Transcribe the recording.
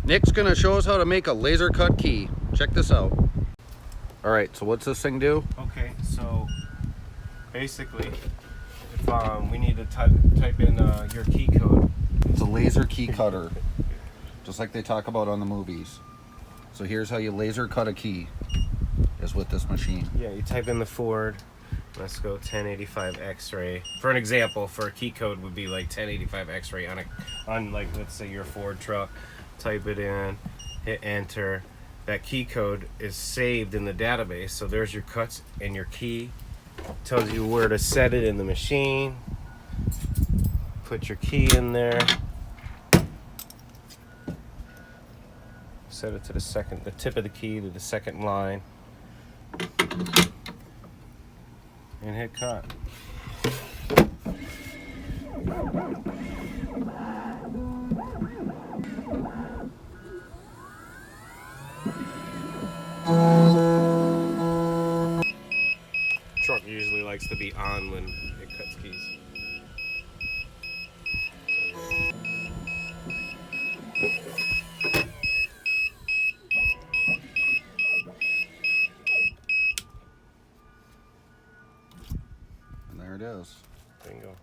Nick's gonna show us how to make a laser cut key. Check this out. All right, so what's this thing do? Okay, so basically, if we need to type in your key code. It's a laser key cutter, just like they talk about on the movies. So here's how you laser cut a key, is with this machine. Yeah, you type in the Ford. Let's go 1085 X-ray. For an example, for a key code would be like 1085 X-ray on like, let's say your Ford truck. Type it in, hit enter. That key code is saved in the database. So there's your cuts and your key. Tells you where to set it in the machine. Put your key in there. Set it to the tip of the key to the second line. And hit cut. Truck usually likes to be on when it cuts keys. And there it is. Bingo.